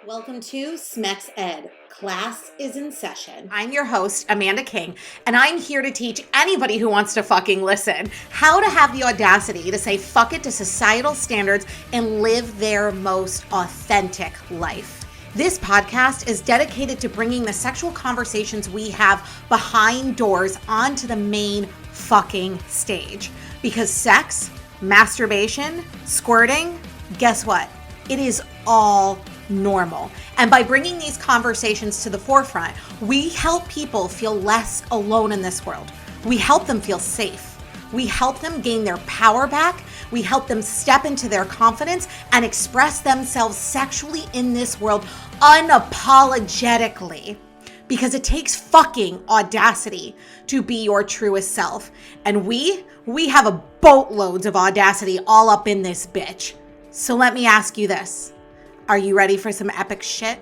Welcome to Smex Ed. Class is in session. I'm your host, Amanda King, and I'm here to teach anybody who wants to fucking listen how to have the audacity to say fuck it to societal standards and live their most authentic life. This podcast is dedicated to bringing the sexual conversations we have behind doors onto the main fucking stage. Because sex, masturbation, squirting, guess what? It is all normal. And by bringing these conversations to the forefront, we help people feel less alone in this world. We help them feel safe. We help them gain their power back. We help them step into their confidence and express themselves sexually in this world unapologetically. Because it takes fucking audacity to be your truest self. And we have a boatloads of audacity all up in this bitch. So let me ask you this. Are you ready for some epic shit?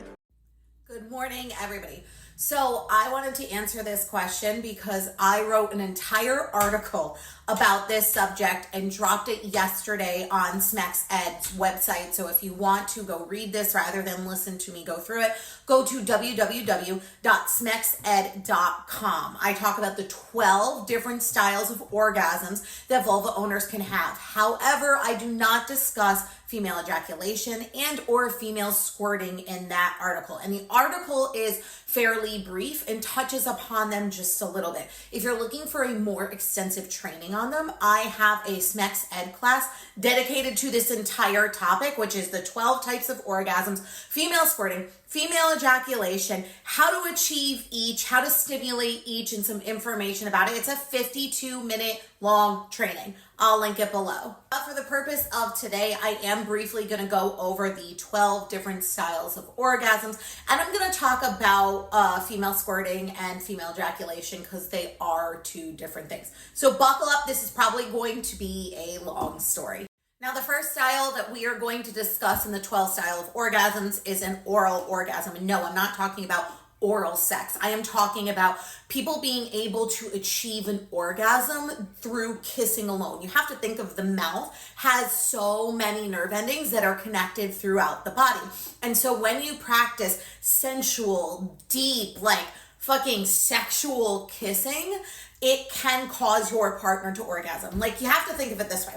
Good morning, everybody. So I wanted to answer this question because I wrote an entire article about this subject and dropped it yesterday on Smex Ed's website. So if you want to go read this rather than listen to me go through it, go to www.smexed.com. I talk about the 12 different styles of orgasms that vulva owners can have. However, I do not discuss female ejaculation and or female squirting in that article. And the article is fairly brief and touches upon them just a little bit. If you're looking for a more extensive training on them, I have a Smex Ed class dedicated to this entire topic, which is the 12 types of orgasms, female squirting, female ejaculation, how to achieve each, how to stimulate each, and some information about it. It's a 52-minute long training. I'll link it below. But for the purpose of today, I am briefly going to go over the 12 different styles of orgasms, and I'm going to talk about female squirting and female ejaculation because they are two different things. So buckle up. This is probably going to be a long story. Now, the first style that we are going to discuss in the 12 style of orgasms is an oral orgasm. And no, I'm not talking about oral sex. I am talking about people being able to achieve an orgasm through kissing alone. You have to think of the mouth has so many nerve endings that are connected throughout the body. And so when you practice sensual, deep, like fucking sexual kissing, it can cause your partner to orgasm. Like, you have to think of it this way.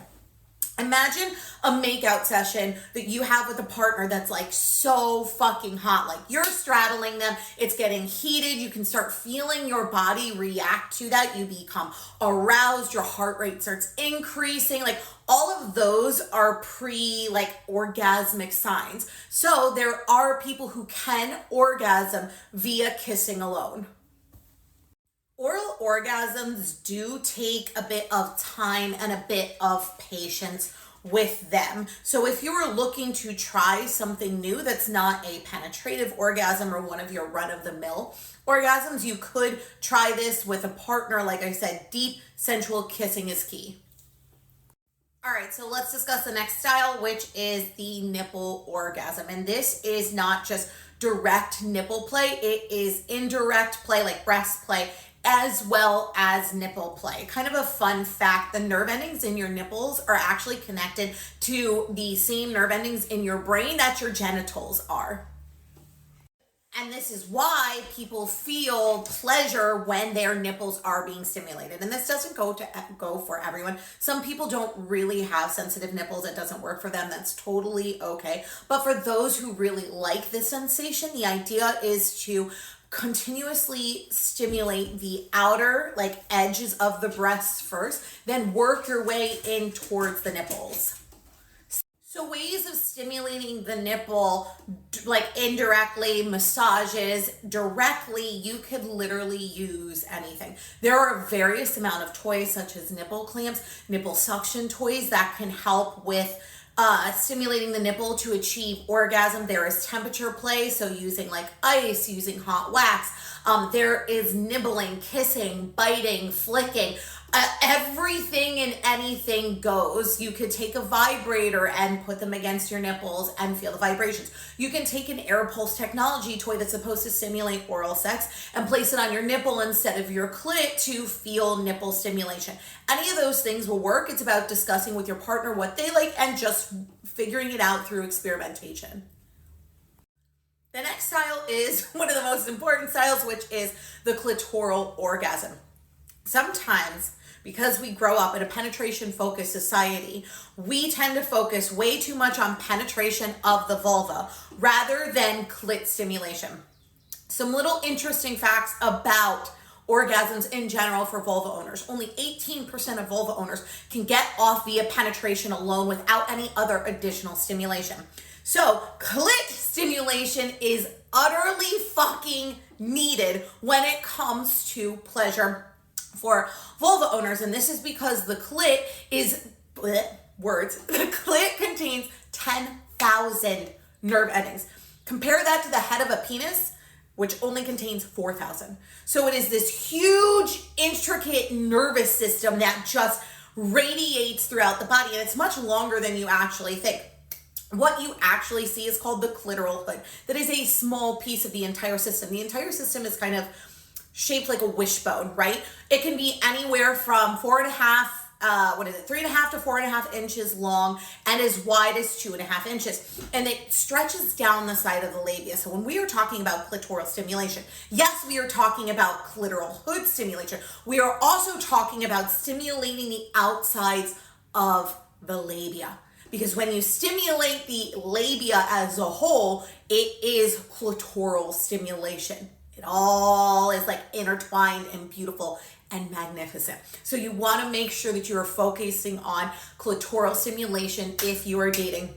Imagine a makeout session that you have with a partner that's like so fucking hot. Like, you're straddling them. It's getting heated. You can start feeling your body react to that. You become aroused. Your heart rate starts increasing. Like, all of those are orgasmic signs. So there are people who can orgasm via kissing alone. Oral orgasms do take a bit of time and a bit of patience with them. So if you were looking to try something new that's not a penetrative orgasm or one of your run-of-the-mill orgasms, you could try this with a partner. Like I said, deep sensual kissing is key. All right, so let's discuss the next style, which is the nipple orgasm. And this is not just direct nipple play. It is indirect play, like breast play, as well as nipple play. Kind of a fun fact, the nerve endings in your nipples are actually connected to the same nerve endings in your brain that your genitals are. And this is why people feel pleasure when their nipples are being stimulated. And this doesn't go for everyone. Some people don't really have sensitive nipples. It doesn't work for them. That's totally okay. But for those who really like this sensation, the idea is to continuously stimulate the outer edges of the breasts first, then work your way in towards the nipples. So ways of stimulating the nipple, indirectly, massages, directly, you could literally use anything. There are various amount of toys such as nipple clamps, nipple suction toys that can help with stimulating the nipple to achieve orgasm. There is temperature play, so using ice, using hot wax. There is nibbling, kissing, biting, flicking. Everything and anything goes. You could take a vibrator and put them against your nipples and feel the vibrations. You can take an air pulse technology toy that's supposed to stimulate oral sex and place it on your nipple instead of your clit to feel nipple stimulation. Any of those things will work. It's about discussing with your partner what they like and just figuring it out through experimentation. next style is one of the most important styles, which is the clitoral orgasm. Sometimes, because we grow up in a penetration-focused society, we tend to focus way too much on penetration of the vulva rather than clit stimulation. Some little interesting facts about orgasms in general for vulva owners. Only 18% of vulva owners can get off via penetration alone without any other additional stimulation. So clit stimulation is utterly fucking needed when it comes to pleasure for vulva owners. And this is because the clit is, the clit contains 10,000 nerve endings. Compare that to the head of a penis, which only contains 4,000. So it is this huge, intricate nervous system that just radiates throughout the body, and it's much longer than you actually think. What you actually see is called the clitoral hood. That is a small piece of the entire system. The entire system is kind of shaped like a wishbone, right? It can be anywhere from 3.5 to 4.5 inches long and as wide as 2.5 inches. And it stretches down the side of the labia. So when we are talking about clitoral stimulation, yes, we are talking about clitoral hood stimulation. We are also talking about stimulating the outsides of the labia. Because when you stimulate the labia as a whole, it is clitoral stimulation. It all is like intertwined and beautiful and magnificent. So you want to make sure that you are focusing on clitoral stimulation if you are dating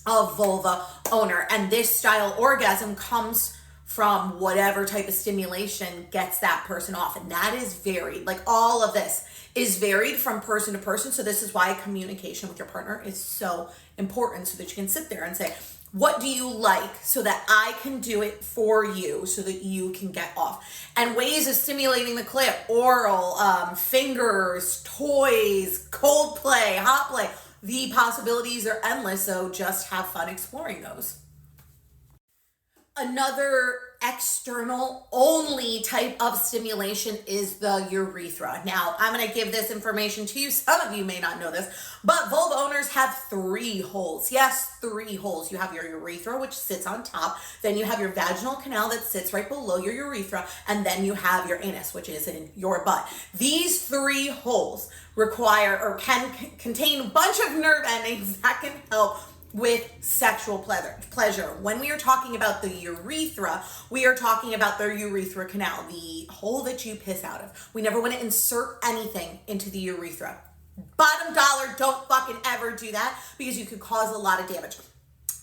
a vulva owner. And this style orgasm comes from whatever type of stimulation gets that person off. And that is varied. Like all of this is varied from person to person. So this is why communication with your partner is so important, so that you can sit there and say, what do you like, so that I can do it for you so that you can get off. And ways of stimulating the clit: oral, fingers, toys, cold play, hot play. The possibilities are endless, so just have fun exploring those. Another external only type of stimulation is the urethra. Now, I'm going to give this information to you. Some of you may not know this, but vulva owners have 3 holes. Yes, 3 holes. You have your urethra, which sits on top. Then you have your vaginal canal that sits right below your urethra. And then you have your anus, which is in your butt. These 3 holes require or can contain a bunch of nerve endings that can help with sexual pleasure. When we are talking about the urethra, we are talking about the urethra canal, the hole that you piss out of. We never want to insert anything into the urethra. Bottom dollar, don't fucking ever do that, because you could cause a lot of damage.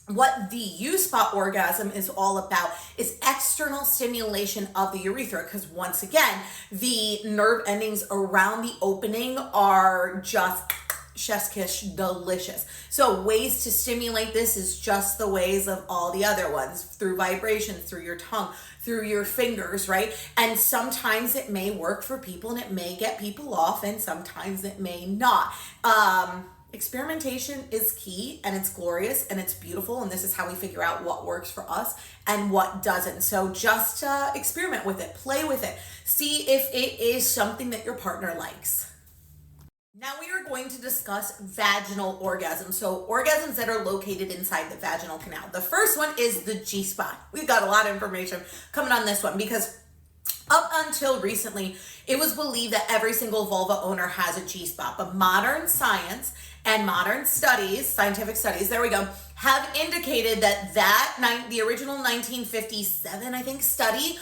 What the U-spot orgasm is all about is external stimulation of the urethra, because once again, the nerve endings around the opening are just chef's kiss delicious. So ways to stimulate this is just the ways of all the other ones, through vibrations, through your tongue, through your fingers, right? And sometimes it may work for people and it may get people off, and sometimes it may not. Experimentation is key, and it's glorious and it's beautiful, and this is how we figure out what works for us and what doesn't. So just experiment with it, play with it, see if it is something that your partner likes. Now we are going to discuss vaginal orgasms. So orgasms that are located inside the vaginal canal. The first one is the G-spot. We've got a lot of information coming on this one, because up until recently, it was believed that every single vulva owner has a G-spot. But modern science and modern studies, scientific studies, there we go, have indicated that the original 1957, I think, study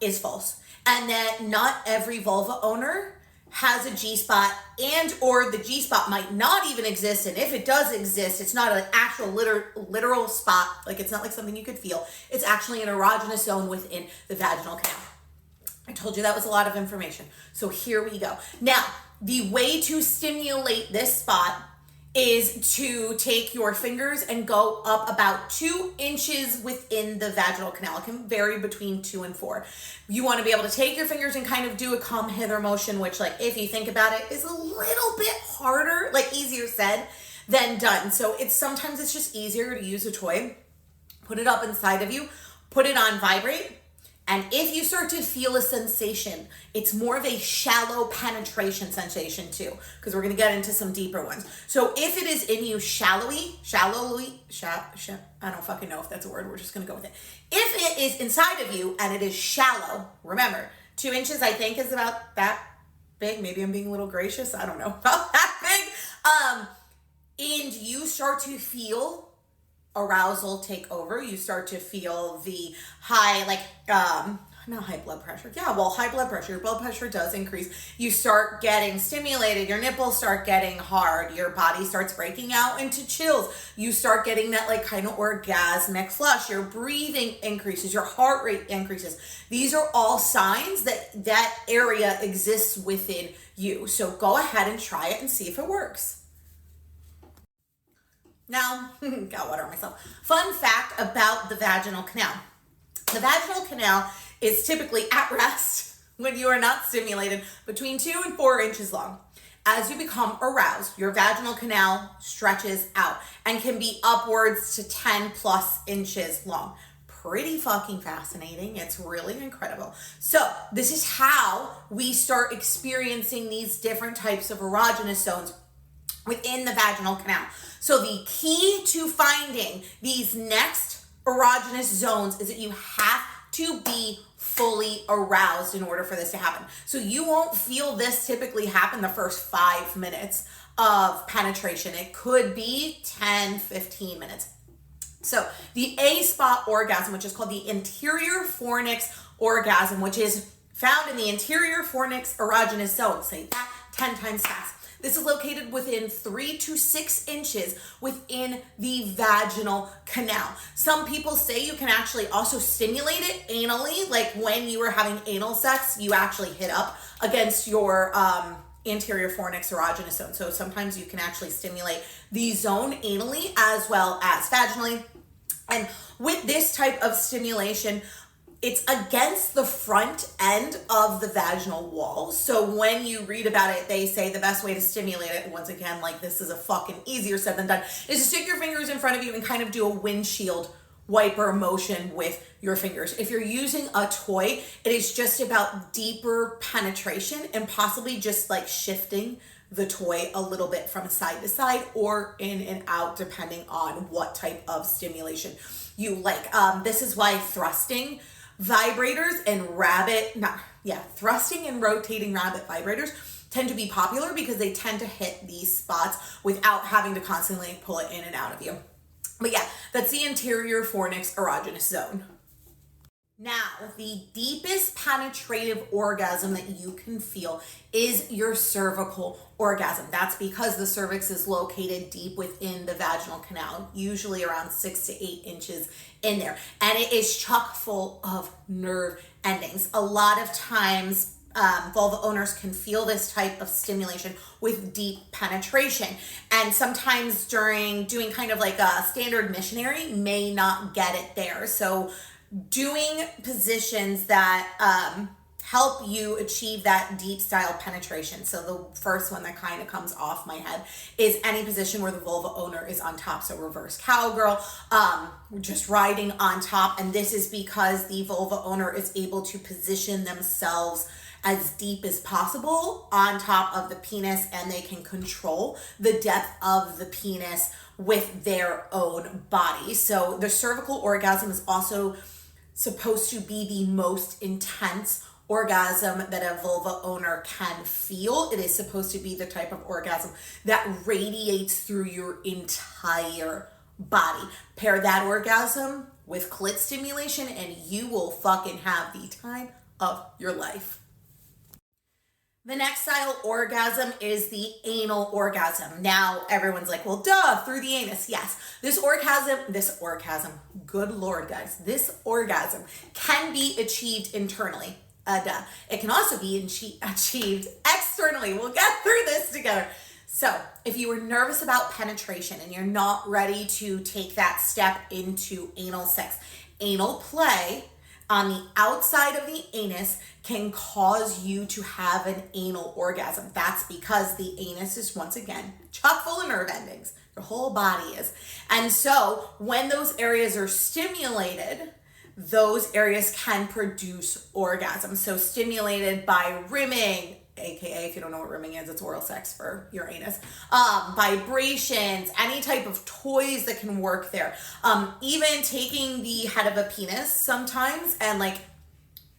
is false. And that not every vulva owner has a G-spot, and or the G-spot might not even exist, and if it does exist, it's not an actual literal spot, like it's not like something you could feel. It's actually an erogenous zone within the vaginal canal. I told you that was a lot of information, so here we go. Now, the way to stimulate this spot is to take your fingers and go up about 2 inches within the vaginal canal. It can vary between 2 and 4. You want to be able to take your fingers and kind of do a come hither motion, which, like, if you think about it, is a little bit harder, like easier said than done. So sometimes it's just easier to use a toy, put it up inside of you, put it on vibrate, And if you start to feel a sensation, it's more of a shallow penetration sensation too, because we're going to get into some deeper ones. So if it is in you shallowly, I don't fucking know if that's a word. We're just going to go with it. If it is inside of you and it is shallow, remember, 2 inches I think is about that big. Maybe I'm being a little gracious. I don't know about that big. And you start to feel arousal take over. You start to feel the high, not high blood pressure. Yeah, well, high blood pressure. Your blood pressure does increase. You start getting stimulated. Your nipples start getting hard. Your body starts breaking out into chills. You start getting that kind of orgasmic flush. Your breathing increases. Your heart rate increases. These are all signs that that area exists within you. So go ahead and try it and see if it works. Now, got water on myself. Fun fact about the vaginal canal. The vaginal canal is typically at rest when you are not stimulated between 2 and 4 inches long. As you become aroused, your vaginal canal stretches out and can be upwards to 10 plus inches long. Pretty fucking fascinating. It's really incredible. So this is how we start experiencing these different types of erogenous zones within the vaginal canal. So the key to finding these next erogenous zones is that you have to be fully aroused in order for this to happen. So you won't feel this typically happen the first 5 minutes of penetration. It could be 10, 15 minutes. So the A-spot orgasm, which is called the anterior fornix orgasm, which is found in the anterior fornix erogenous zone. Say that 10 times fast. This is located within 3 to 6 inches within the vaginal canal. Some people say you can actually also stimulate it anally, like when you are having anal sex, you actually hit up against your anterior fornix erogenous zone. So sometimes you can actually stimulate the zone anally as well as vaginally. And with this type of stimulation, it's against the front end of the vaginal wall. So when you read about it, they say the best way to stimulate it, once again, this is a fucking easier said than done, is to stick your fingers in front of you and kind of do a windshield wiper motion with your fingers. If you're using a toy, it is just about deeper penetration and possibly just shifting the toy a little bit from side to side or in and out, depending on what type of stimulation you like. This is why thrusting vibrators and thrusting and rotating rabbit vibrators tend to be popular because they tend to hit these spots without having to constantly pull it in and out of you. But yeah, that's the anterior fornix erogenous zone. Now, the deepest penetrative orgasm that you can feel is your cervical orgasm. That's because the cervix is located deep within the vaginal canal, usually around 6 to 8 inches in there. And it is chock full of nerve endings. A lot of times, vulva owners can feel this type of stimulation with deep penetration. And sometimes during doing kind of a standard missionary may not get it there. So doing positions that help you achieve that deep style penetration. So the first one that kind of comes off my head is any position where the vulva owner is on top. So reverse cowgirl, just riding on top. And this is because the vulva owner is able to position themselves as deep as possible on top of the penis, and they can control the depth of the penis with their own body. So the cervical orgasm is also supposed to be the most intense orgasm that a vulva owner can feel. It is supposed to be the type of orgasm that radiates through your entire body. Pair that orgasm with clit stimulation and you will fucking have the time of your life. The next style orgasm is the anal orgasm. Now, everyone's like, well, duh, through the anus. Yes, this orgasm, good Lord, guys, this orgasm can be achieved internally. It can also be achieved externally. We'll get through this together. So if you were nervous about penetration and you're not ready to take that step into anal sex, anal play on the outside of the anus can cause you to have an anal orgasm. That's because the anus is, once again, chock full of nerve endings. Your whole body is. And so when those areas are stimulated, those areas can produce orgasm. So stimulated by rimming, AKA, if you don't know what rimming is, it's oral sex for your anus, vibrations, any type of toys that can work there. Even taking the head of a penis sometimes and like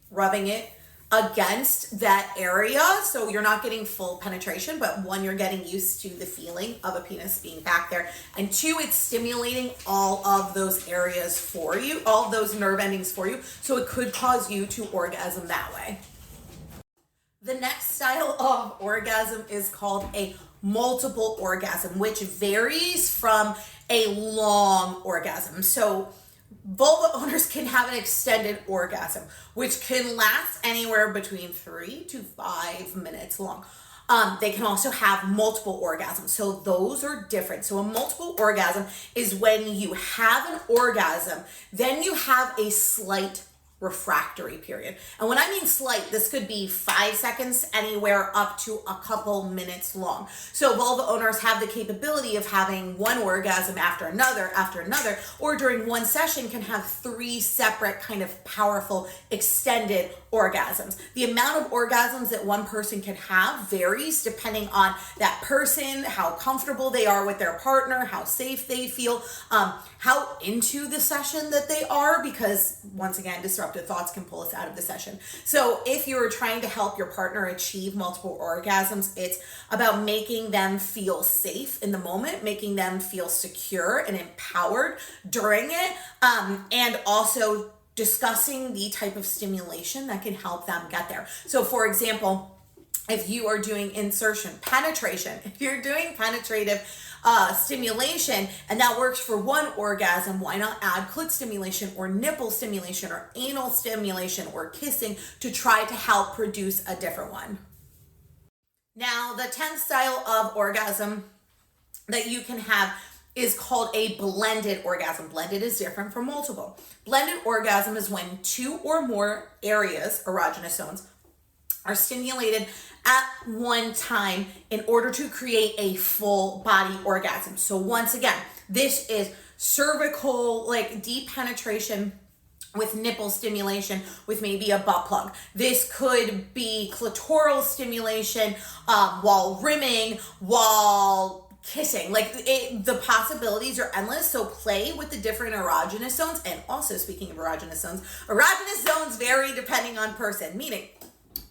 rubbing it against that area, so you're not getting full penetration, but one, you're getting used to the feeling of a penis being back there, and two, it's stimulating all of those areas for you, all of those nerve endings for you, so it could cause you to orgasm that way. The next style of orgasm is called a multiple orgasm, which varies from a long orgasm. So vulva owners can have an extended orgasm, which can last anywhere between 3 to 5 minutes long. They can also have multiple orgasms. So those are different. So a multiple orgasm is when you have an orgasm, then you have a slight refractory period. And when I mean slight, this could be 5 seconds anywhere up to a couple minutes long. So vulva owners have the capability of having one orgasm after another, or during one session can have 3 separate kind of powerful extended orgasms. The amount of orgasms that one person can have varies depending on that person, how comfortable they are with their partner, how safe they feel, how into the session that they are, because once again, disruptive thoughts can pull us out of the session. So if you're trying to help your partner achieve multiple orgasms, it's about making them feel safe in the moment, making them feel secure and empowered during it, and also discussing the type of stimulation that can help them get there. So for example, if you are doing insertion, penetration, if you're doing penetrative stimulation and that works for one orgasm, why not add clit stimulation or nipple stimulation or anal stimulation or kissing to try to help produce a different one? Now, the 10th style of orgasm that you can have is called a blended orgasm. Blended is different from multiple. Blended orgasm is when 2 or more areas, erogenous zones, are stimulated at one time in order to create a full body orgasm. So once again, this is cervical, like deep penetration with nipple stimulation with maybe a butt plug. This could be clitoral stimulation while rimming, while kissing. The possibilities are endless. So play with the different erogenous zones. And also, speaking of erogenous zones vary depending on person, meaning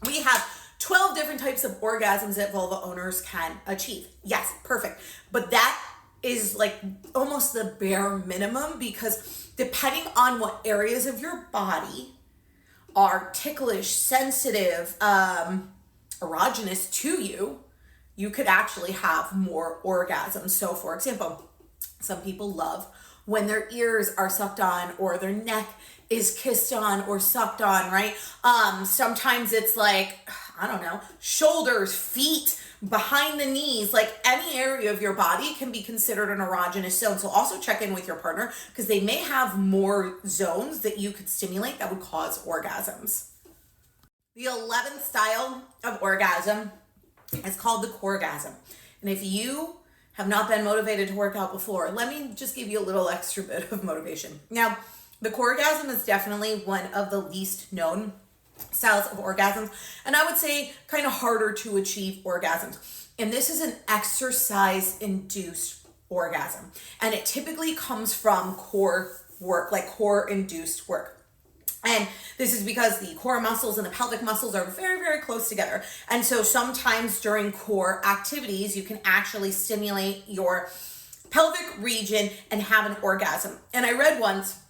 we have 12 different types of orgasms that vulva owners can achieve. Yes, perfect. But that is like almost the bare minimum, because depending on what areas of your body are ticklish, sensitive, erogenous to you, you could actually have more orgasms. So for example, some people love when their ears are sucked on or their neck is kissed on or sucked on, right? Sometimes it's like, I don't know, shoulders, feet, behind the knees, like any area of your body can be considered an erogenous zone. So also check in with your partner, because they may have more zones that you could stimulate that would cause orgasms. The 11th style of orgasm is called the Corgasm. And if you have not been motivated to work out before, let me just give you a little extra bit of motivation. Now, the Corgasm is definitely one of the least known styles of orgasms, and I would say kind of harder to achieve orgasms. And this is an exercise-induced orgasm, and it typically comes from core work, like core-induced work. And this is because the core muscles and the pelvic muscles are very, very close together. And so sometimes during core activities, you can actually stimulate your pelvic region and have an orgasm. And I read once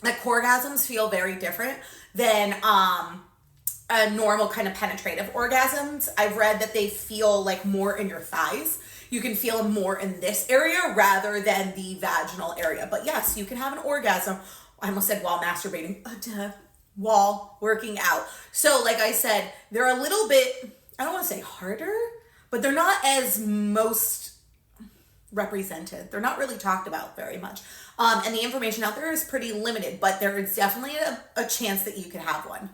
that Corgasms feel very different than a normal kind of penetrative orgasms. I've read that they feel like more in your thighs. You can feel them more in this area rather than the vaginal area. But yes, you can have an orgasm. I almost said while masturbating, while working out. So like I said, they're a little bit, I don't want to say harder, but they're not as most represented. They're not really talked about very much. And the information out there is pretty limited, but there is definitely a chance that you could have one.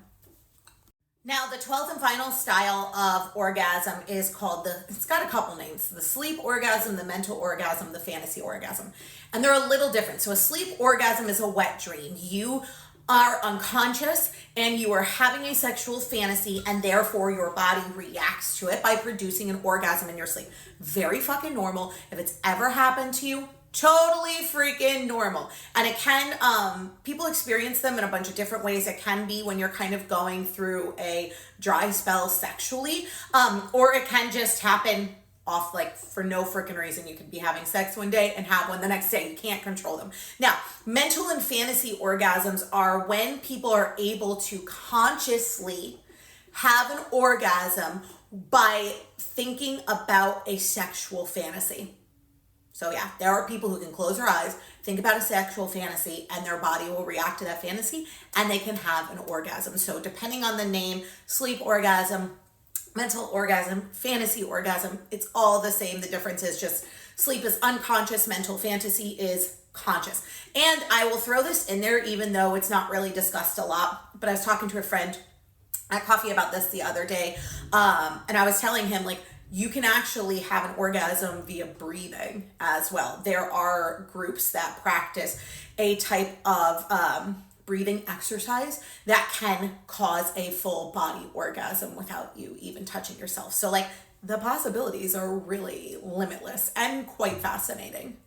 Now, the 12th and final style of orgasm is called it's got a couple names, the sleep orgasm, the mental orgasm, the fantasy orgasm. And they're a little different. So a sleep orgasm is a wet dream. You are unconscious and you are having a sexual fantasy and therefore your body reacts to it by producing an orgasm in your sleep. Very fucking normal. If it's ever happened to you, totally freaking normal. And it can, people experience them in a bunch of different ways. It can be when you're kind of going through a dry spell sexually, or it can just happen off like for no freaking reason. You could be having sex one day and have one the next day. You can't control them. Now, mental and fantasy orgasms are when people are able to consciously have an orgasm by thinking about a sexual fantasy. So yeah, there are people who can close their eyes, think about a sexual fantasy, and their body will react to that fantasy and they can have an orgasm. So depending on the name, sleep orgasm, mental orgasm, fantasy orgasm, it's all the same. The difference is just sleep is unconscious, mental fantasy is conscious. And I will throw this in there even though it's not really discussed a lot, but I was talking to a friend at coffee about this the other day, and I was telling him, like, you can actually have an orgasm via breathing as well. There are groups that practice a type of breathing exercise that can cause a full body orgasm without you even touching yourself. So like the possibilities are really limitless and quite fascinating.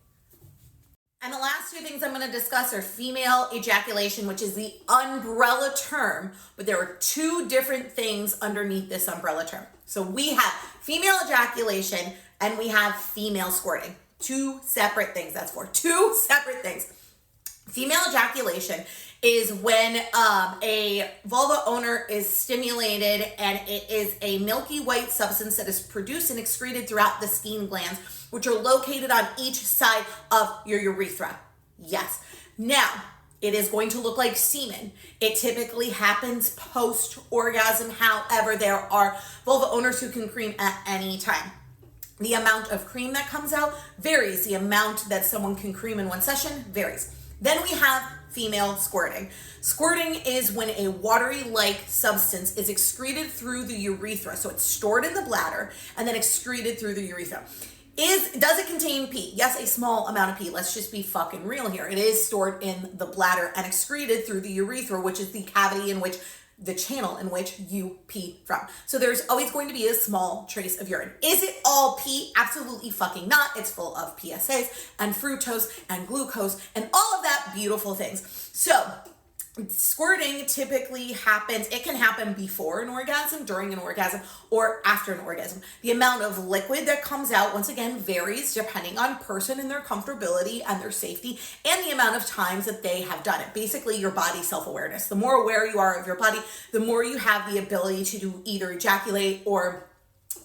And the last two things I'm going to discuss are female ejaculation, which is the umbrella term, but there are two different things underneath this umbrella term. So we have female ejaculation and we have female squirting. Two separate things. That's for two separate things. Female ejaculation is when a vulva owner is stimulated and it is a milky white substance that is produced and excreted throughout the skin glands, which are located on each side of your urethra. Yes. Now, it is going to look like semen. It typically happens post-orgasm. However, there are vulva owners who can cream at any time. The amount of cream that comes out varies. The amount that someone can cream in one session varies. Then we have female squirting. Squirting is when a watery-like substance is excreted through the urethra. So it's stored in the bladder and then excreted through the urethra. Does it contain pee? Yes, a small amount of pee. Let's just be fucking real here. It is stored in the bladder and excreted through the urethra, which is the cavity in which the channel in which you pee from. So there's always going to be a small trace of urine. Is it all pee? Absolutely fucking not. It's full of PSAs and fructose and glucose and all of that beautiful things. So squirting typically happens, it can happen before an orgasm, during an orgasm, or after an orgasm. The amount of liquid that comes out, once again, varies depending on person and their comfortability and their safety and the amount of times that they have done it. Basically, your body self-awareness. The more aware you are of your body, the more you have the ability to do either ejaculate or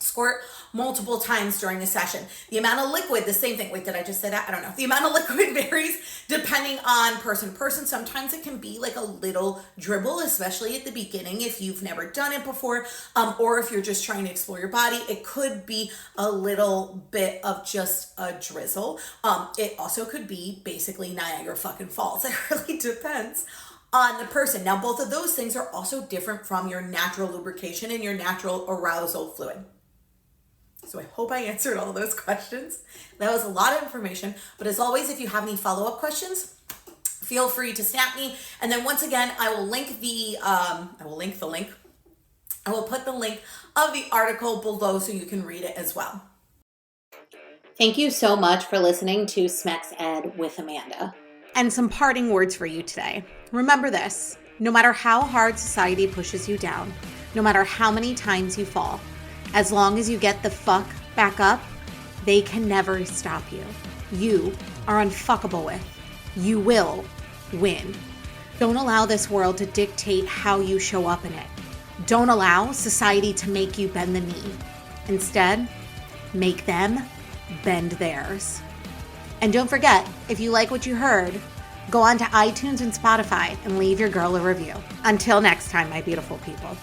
squirt multiple times during a session. The amount of liquid, the same thing. Wait, did I just say that? I don't know. The amount of liquid varies depending on person to person. Sometimes it can be like a little dribble, especially at the beginning if you've never done it before, or if you're just trying to explore your body. It could be a little bit of just a drizzle. It also could be basically Niagara fucking Falls. It really depends on the person. Now, both of those things are also different from your natural lubrication and your natural arousal fluid. So I hope I answered all those questions. That was a lot of information, but as always, if you have any follow-up questions, feel free to snap me. And then once again, I will link the link. I will put the link of the article below so you can read it as well. Thank you so much for listening to Smex Ed with Amanda. And some parting words for you today. Remember this, no matter how hard society pushes you down, no matter how many times you fall, as long as you get the fuck back up, they can never stop you. You are unfuckable with. You will win. Don't allow this world to dictate how you show up in it. Don't allow society to make you bend the knee. Instead, make them bend theirs. And don't forget, if you like what you heard, go on to iTunes and Spotify and leave your girl a review. Until next time, my beautiful people.